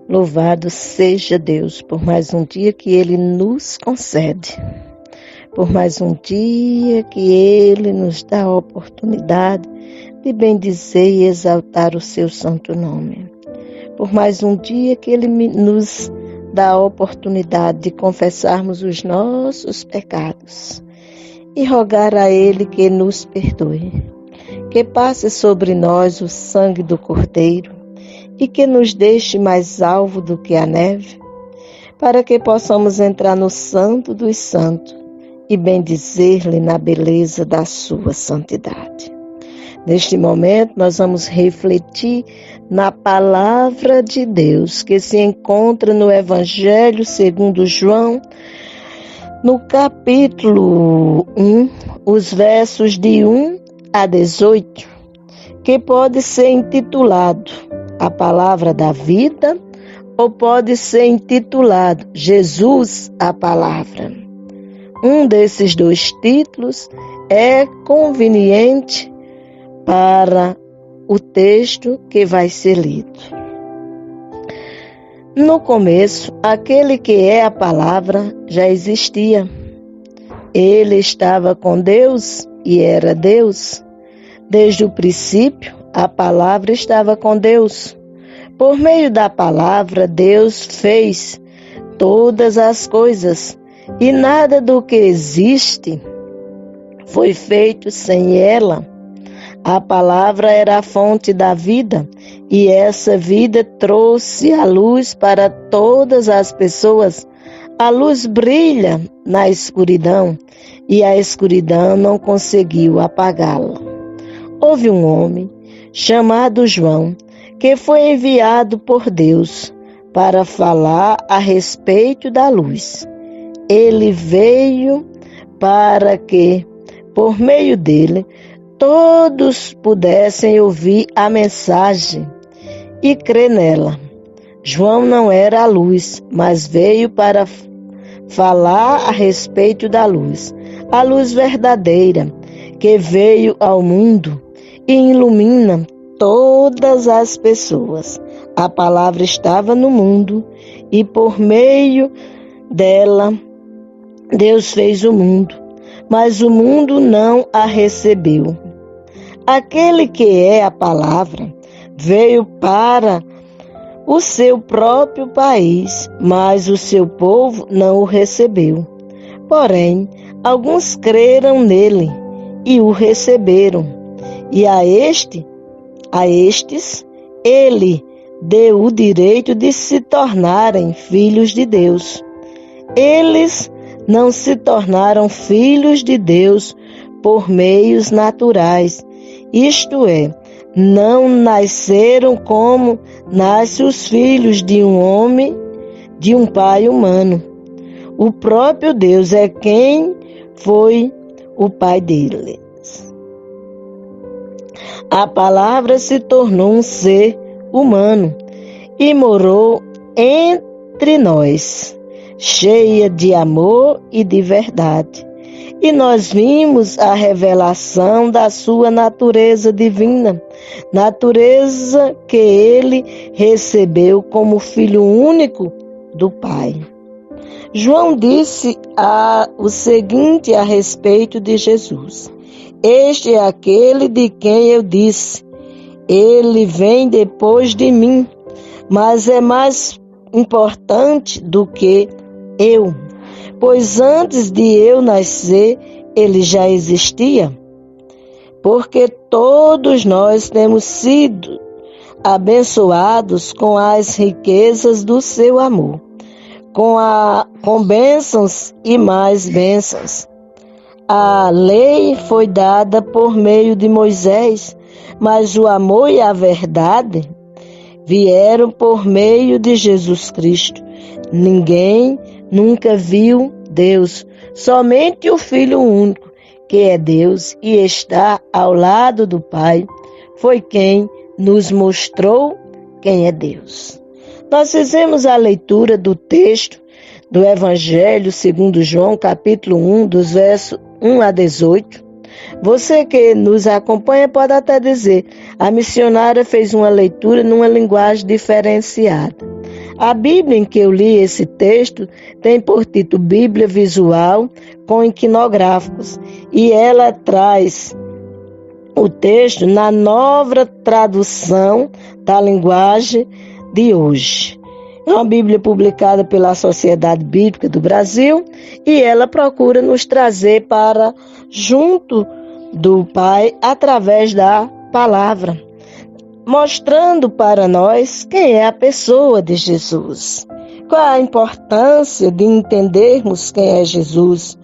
Louvado seja Deus por mais um dia que Ele nos concede, por mais um dia que Ele nos dá a oportunidade de bendizer e exaltar o seu santo nome, por mais um dia que Ele nos dá a oportunidade de confessarmos os nossos pecados e rogar a Ele que nos perdoe, que passe sobre nós o sangue do Cordeiro e que nos deixe mais alvo do que a neve, para que possamos entrar no Santo dos Santos e bendizer-lhe na beleza da sua santidade. Neste momento, nós vamos refletir na palavra de Deus, que se encontra no Evangelho segundo João, no capítulo 1, os versos de 1 a 18, que pode ser intitulado A Palavra da Vida, ou pode ser intitulado Jesus, a Palavra. Um desses dois títulos é conveniente para o texto que vai ser lido. No começo, aquele que é a Palavra já existia. Ele estava com Deus e era Deus. Desde o princípio, a Palavra estava com Deus. Por meio da Palavra, Deus fez todas as coisas, e nada do que existe foi feito sem ela. A Palavra era a fonte da vida, e essa vida trouxe a luz para todas as pessoas. A luz brilha na escuridão, e a escuridão não conseguiu apagá-la. Houve um homem chamado João, que foi enviado por Deus para falar a respeito da luz. Ele veio para que, por meio dele, todos pudessem ouvir a mensagem e crer nela. João não era a luz, mas veio para falar a respeito da luz, a luz verdadeira, que veio ao mundo e ilumina todas as pessoas. A palavra estava no mundo e por meio dela Deus fez o mundo, mas o mundo não a recebeu. Aquele que é a palavra veio para o seu próprio país, mas o seu povo não o recebeu. Porém, alguns creram nele e o receberam. E a estes, ele deu o direito de se tornarem filhos de Deus. Eles não se tornaram filhos de Deus por meios naturais, isto é, não nasceram como nascem os filhos de um homem, de um pai humano. O próprio Deus é quem foi o pai deles. A palavra se tornou um ser humano e morou entre nós, cheia de amor e de verdade. E nós vimos a revelação da sua natureza divina, natureza que ele recebeu como filho único do Pai. João disse o seguinte a respeito de Jesus: Este é aquele de quem eu disse, ele vem depois de mim, mas é mais importante do que eu, pois antes de eu nascer, ele já existia. Porque todos nós temos sido abençoados com as riquezas do seu amor, com bênçãos e mais bênçãos. A lei foi dada por meio de Moisés, mas o amor e a verdade vieram por meio de Jesus Cristo. Ninguém nunca viu Deus, somente o Filho único, que é Deus e está ao lado do Pai, foi quem nos mostrou quem é Deus. Nós fizemos a leitura do texto do Evangelho segundo João, capítulo 1, dos versos 1 a 18, Você que nos acompanha pode até dizer: a missionária fez uma leitura numa linguagem diferenciada. A Bíblia em que eu li esse texto tem por título Bíblia Visual com Iconográficos, e ela traz o texto na nova tradução da linguagem de hoje. É uma Bíblia publicada pela Sociedade Bíblica do Brasil e ela procura nos trazer para junto do Pai através da palavra, mostrando para nós quem é a pessoa de Jesus. Qual a importância de entendermos quem é Jesus,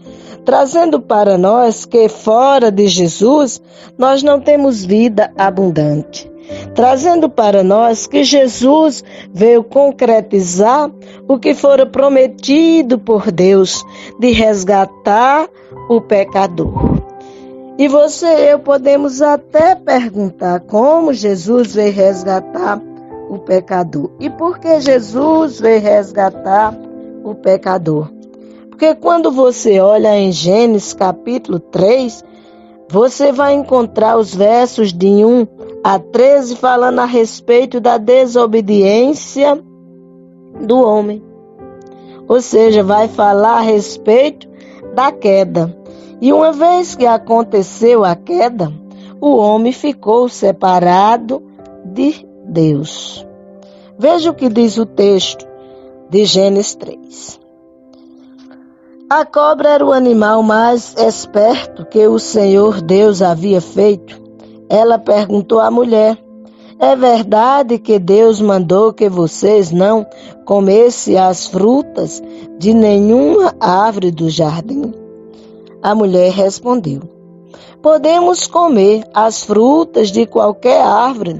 trazendo para nós que fora de Jesus nós não temos vida abundante. Trazendo para nós que Jesus veio concretizar o que fora prometido por Deus, de resgatar o pecador. E você e eu podemos até perguntar como Jesus veio resgatar o pecador. E por que Jesus veio resgatar o pecador? Porque quando você olha em Gênesis capítulo 3, você vai encontrar os versos de 1 a 13 falando a respeito da desobediência do homem. Ou seja, vai falar a respeito da queda. E uma vez que aconteceu a queda, o homem ficou separado de Deus. Veja o que diz o texto de Gênesis 3. A cobra era o animal mais esperto que o Senhor Deus havia feito. Ela perguntou à mulher: é verdade que Deus mandou que vocês não comessem as frutas de nenhuma árvore do jardim? A mulher respondeu: podemos comer as frutas de qualquer árvore,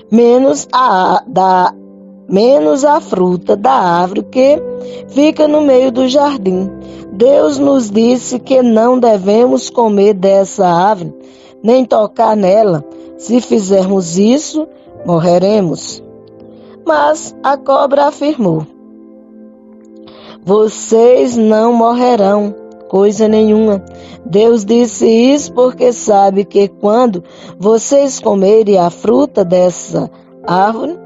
menos a fruta da árvore que fica no meio do jardim. Deus nos disse que não devemos comer dessa árvore, nem tocar nela. Se fizermos isso, morreremos. Mas a cobra afirmou: vocês não morrerão, coisa nenhuma. Deus disse isso porque sabe que quando vocês comerem a fruta dessa árvore,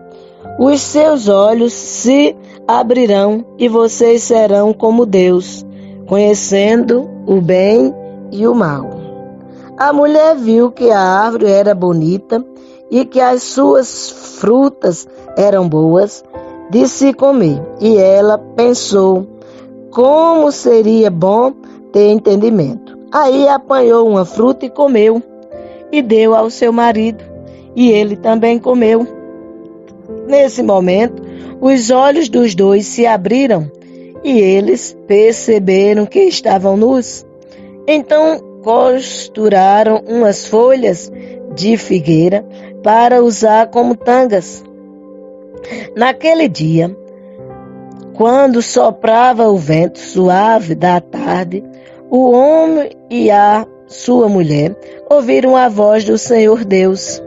os seus olhos se abrirão e vocês serão como Deus, conhecendo o bem e o mal. A mulher viu que a árvore era bonita e que as suas frutas eram boas de se comer. E ela pensou como seria bom ter entendimento. Aí apanhou uma fruta e comeu, e deu ao seu marido, e ele também comeu. Nesse momento, os olhos dos dois se abriram e eles perceberam que estavam nus. Então costuraram umas folhas de figueira para usar como tangas. Naquele dia, quando soprava o vento suave da tarde, o homem e a sua mulher ouviram a voz do Senhor Deus,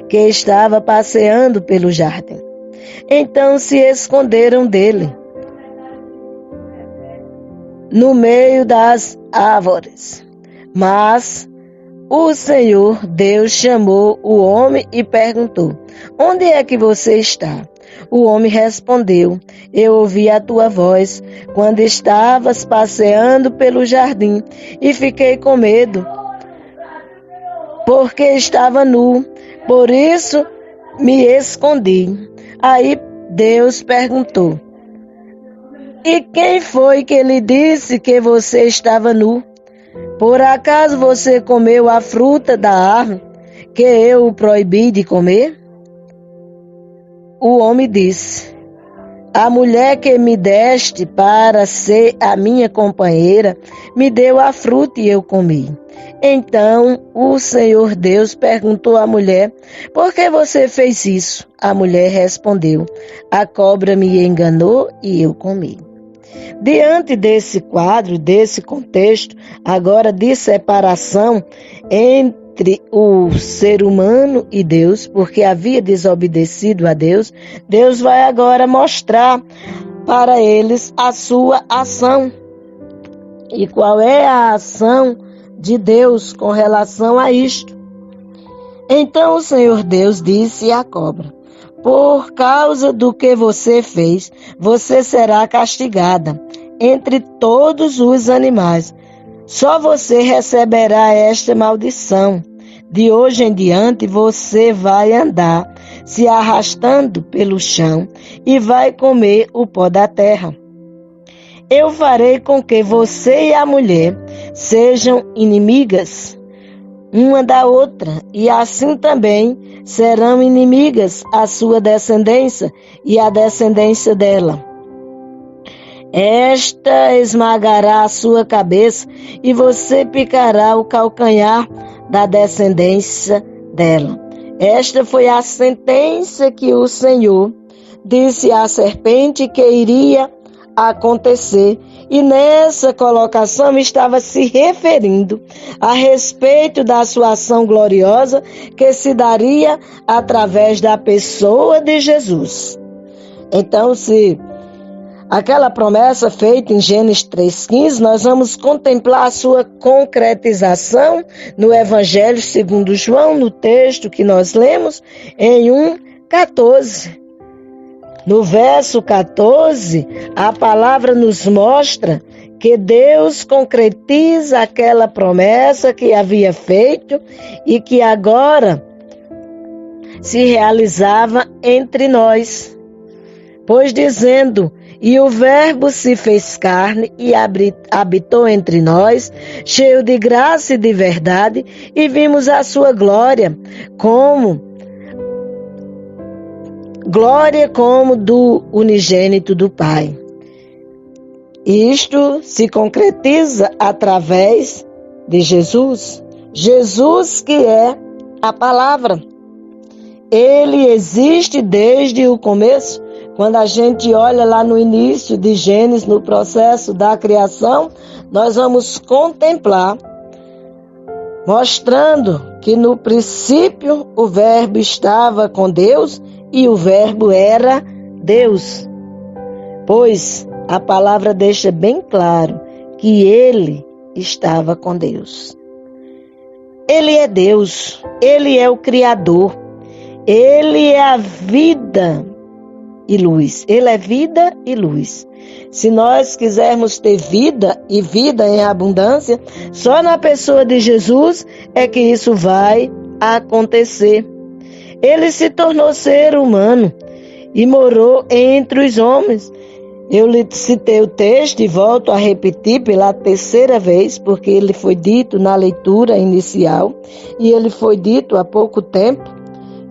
que estava passeando pelo jardim. Então se esconderam dele, no meio das árvores. Mas o Senhor Deus chamou o homem e perguntou: onde é que você está? O homem respondeu: eu ouvi a tua voz quando estavas passeando pelo jardim e fiquei com medo, porque estava nu, por isso me escondi. Aí Deus perguntou: e quem foi que lhe disse que você estava nu? Por acaso você comeu a fruta da árvore que eu o proibi de comer? O homem disse: a mulher que me deste para ser a minha companheira me deu a fruta e eu comi. Então o Senhor Deus perguntou à mulher: por que você fez isso? A mulher respondeu: a cobra me enganou e eu comi. Diante desse quadro, desse contexto, agora de separação entre o ser humano e Deus, porque havia desobedecido a Deus, Deus vai agora mostrar para eles a sua ação. E qual é a ação de Deus com relação a isto. Então o Senhor Deus disse à cobra: por causa do que você fez, você será castigada entre todos os animais. Só você receberá esta maldição. De hoje em diante você vai andar se arrastando pelo chão e vai comer o pó da terra. Eu farei com que você e a mulher sejam inimigas uma da outra, e assim também serão inimigas a sua descendência e a descendência dela. Esta esmagará a sua cabeça e você picará o calcanhar da descendência dela. Esta foi a sentença que o Senhor disse à serpente que iria acontecer, e nessa colocação estava se referindo a respeito da sua ação gloriosa que se daria através da pessoa de Jesus. Então, se aquela promessa feita em Gênesis 3,15, nós vamos contemplar a sua concretização no Evangelho segundo João, no texto que nós lemos em 1,14. No verso 14, a palavra nos mostra que Deus concretiza aquela promessa que havia feito e que agora se realizava entre nós. Pois dizendo: e o Verbo se fez carne e habitou entre nós, cheio de graça e de verdade, e vimos a sua glória como do unigênito do Pai. Isto se concretiza através de Jesus. Jesus, que é a palavra. Ele existe desde o começo. Quando a gente olha lá no início de Gênesis, no processo da criação, nós vamos contemplar, mostrando que no princípio o Verbo estava com Deus e o Verbo era Deus. Pois a palavra deixa bem claro que ele estava com Deus. Ele é Deus, ele é o Criador, ele é a vida e luz. Ele é vida e luz. Se nós quisermos ter vida e vida em abundância, só na pessoa de Jesus é que isso vai acontecer. Ele se tornou ser humano e morou entre os homens. Eu lhe citei o texto e volto a repetir pela terceira vez, porque ele foi dito na leitura inicial e ele foi dito há pouco tempo,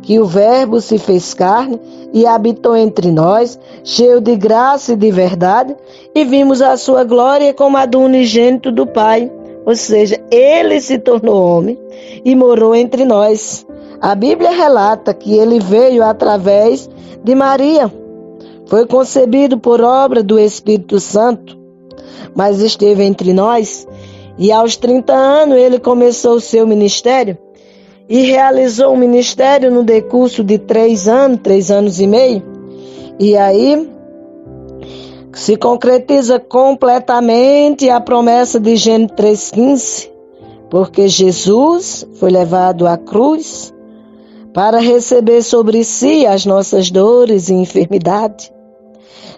que o Verbo se fez carne e habitou entre nós, cheio de graça e de verdade, e vimos a sua glória como a do unigênito do Pai. Ou seja, ele se tornou homem e morou entre nós. A Bíblia relata que ele veio através de Maria. Foi concebido por obra do Espírito Santo, mas esteve entre nós, e aos 30 anos ele começou o seu ministério, e realizou o ministério no decurso de 3 anos e meio. E aí se concretiza completamente a promessa de Gênesis 3,15, porque Jesus foi levado à cruz para receber sobre si as nossas dores e enfermidades.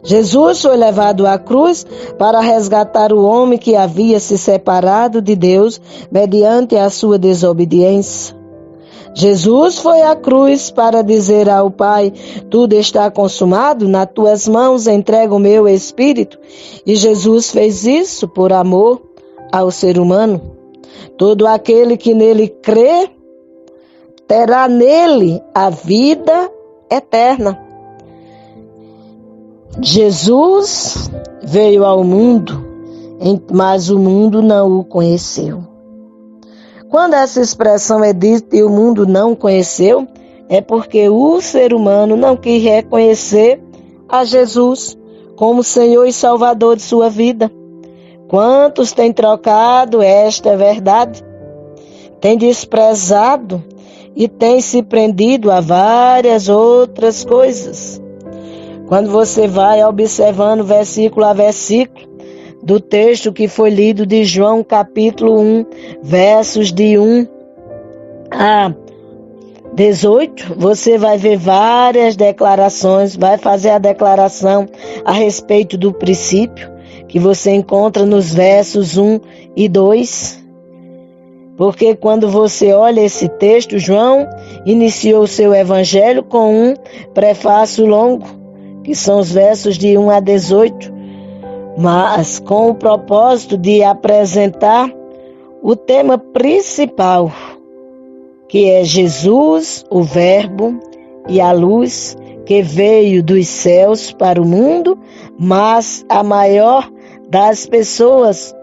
Jesus foi levado à cruz para resgatar o homem que havia se separado de Deus mediante a sua desobediência. Jesus foi à cruz para dizer ao Pai: tudo está consumado, nas tuas mãos entrego o meu espírito. E Jesus fez isso por amor ao ser humano. Todo aquele que nele crê terá nele a vida eterna. Jesus veio ao mundo, mas o mundo não o conheceu. Quando essa expressão é dita e o mundo não o conheceu, é porque o ser humano não quis reconhecer a Jesus como Senhor e Salvador de sua vida. Quantos têm trocado esta verdade? Têm desprezado e têm se prendido a várias outras coisas. Quando você vai observando versículo a versículo, do texto que foi lido de João capítulo 1, versos de 1 a 18, você vai ver várias declarações, vai fazer a declaração a respeito do princípio, que você encontra nos versos 1 e 2. Porque quando você olha esse texto, João iniciou o seu evangelho com um prefácio longo, que são os versos de 1 a 18, mas com o propósito de apresentar o tema principal, que é Jesus, o Verbo e a luz que veio dos céus para o mundo, mas a maioria das pessoas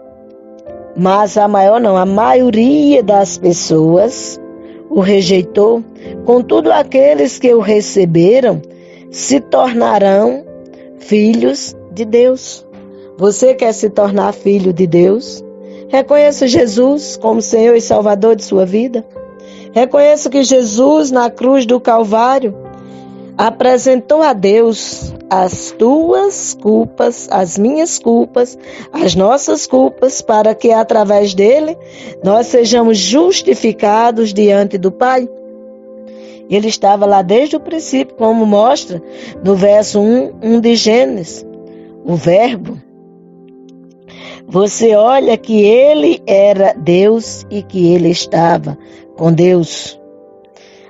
o rejeitou. Contudo, aqueles que o receberam se tornarão filhos de Deus. Você quer se tornar filho de Deus? Reconheça Jesus como Senhor e Salvador de sua vida. Reconheça que Jesus, na cruz do Calvário, apresentou a Deus as tuas culpas, as minhas culpas, as nossas culpas, para que através dele nós sejamos justificados diante do Pai. Ele estava lá desde o princípio, como mostra no verso 1 de Gênesis, o Verbo. Você olha que ele era Deus e que ele estava com Deus.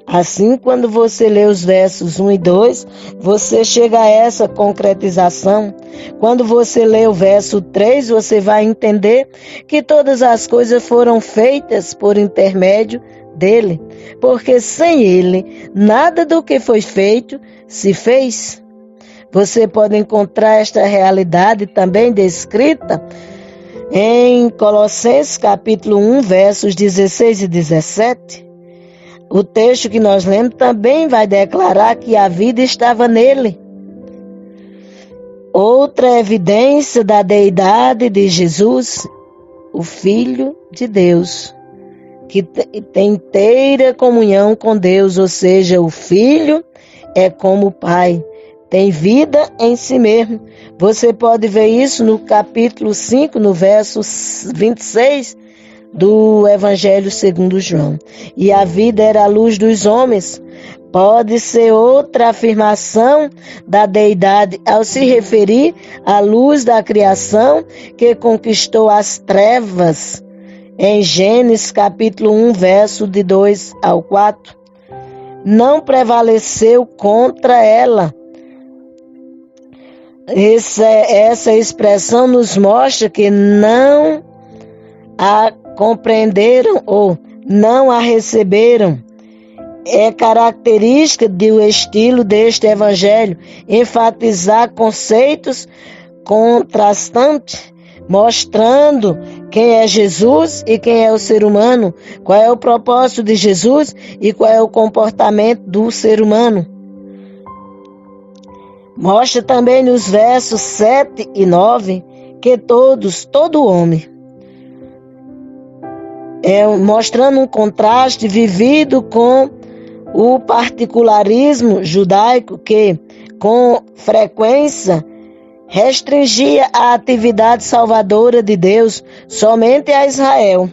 Assim, quando você lê os versos 1 e 2, você chega a essa concretização. Quando você lê o verso 3, você vai entender que todas as coisas foram feitas por intermédio dele, porque sem ele, nada do que foi feito se fez. Você pode encontrar esta realidade também descrita em Colossenses capítulo 1, versos 16 e 17. O texto que nós lemos também vai declarar que a vida estava nele. Outra evidência da deidade de Jesus, o Filho de Deus, que tem inteira comunhão com Deus, ou seja, o Filho é como o Pai, tem vida em si mesmo. Você pode ver isso no capítulo 5, no verso 26, do Evangelho segundo João. E a vida era a luz dos homens. Pode ser outra afirmação da deidade ao se referir à luz da criação que conquistou as trevas em Gênesis capítulo 1, verso de 2 ao 4. Não prevaleceu contra ela. Essa expressão nos mostra que não a compreenderam ou não a receberam. É característica do estilo deste evangelho enfatizar conceitos contrastantes, mostrando quem é Jesus e quem é o ser humano, qual é o propósito de Jesus e qual é o comportamento do ser humano. Mostra também nos versos 7 e 9 que todo homem, mostrando um contraste vivido com o particularismo judaico que, com frequência, restringia a atividade salvadora de Deus somente a Israel,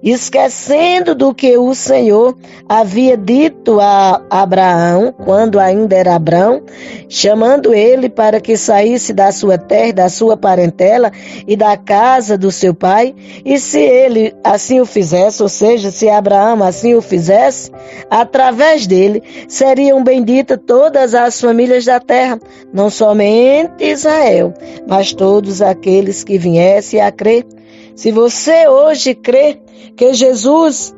esquecendo do que o Senhor havia dito a Abraão, quando ainda era Abrão, chamando ele para que saísse da sua terra, da sua parentela e da casa do seu pai. E se ele assim o fizesse, ou seja, se Abraão assim o fizesse, através dele seriam benditas todas as famílias da terra, não somente Israel, mas todos aqueles que viessem a crer. Se você hoje crê que Jesus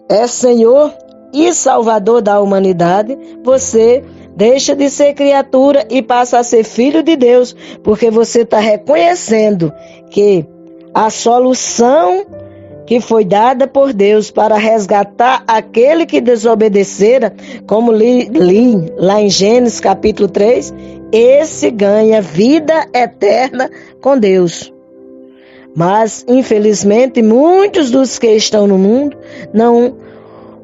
é Senhor e Salvador da humanidade, você deixa de ser criatura e passa a ser filho de Deus, porque você está reconhecendo que a solução que foi dada por Deus para resgatar aquele que desobedecera, como li lá em Gênesis capítulo 3, esse ganha vida eterna com Deus. Mas, infelizmente, muitos dos que estão no mundo não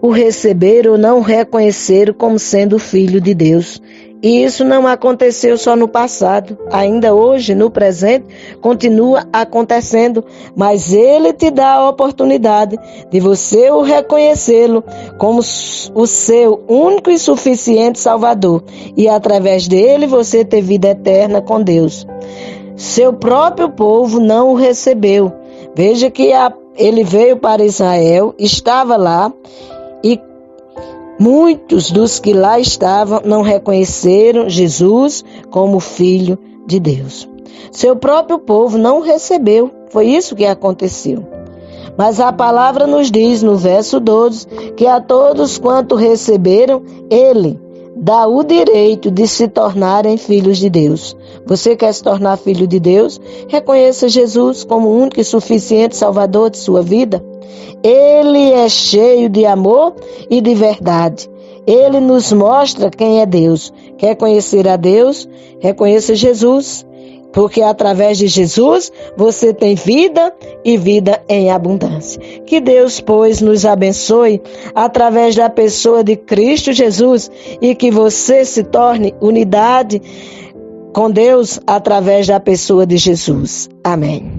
o receberam ou não o reconheceram como sendo filho de Deus. E isso não aconteceu só no passado, ainda hoje, no presente, continua acontecendo, mas Ele te dá a oportunidade de você o reconhecê-lo como o seu único e suficiente Salvador, e através dele você ter vida eterna com Deus. Seu próprio povo não o recebeu. Veja que ele veio para Israel, estava lá, e muitos dos que lá estavam não reconheceram Jesus como Filho de Deus. Seu próprio povo não o recebeu. Foi isso que aconteceu. Mas a palavra nos diz no verso 12 que a todos quanto receberam, Ele dá o direito de se tornarem filhos de Deus. Você quer se tornar filho de Deus? Reconheça Jesus como o único e suficiente Salvador de sua vida. Ele é cheio de amor e de verdade. Ele nos mostra quem é Deus. Quer conhecer a Deus? Reconheça Jesus. Porque através de Jesus você tem vida e vida em abundância. Que Deus, pois, nos abençoe através da pessoa de Cristo Jesus e que você se torne unidade com Deus através da pessoa de Jesus. Amém.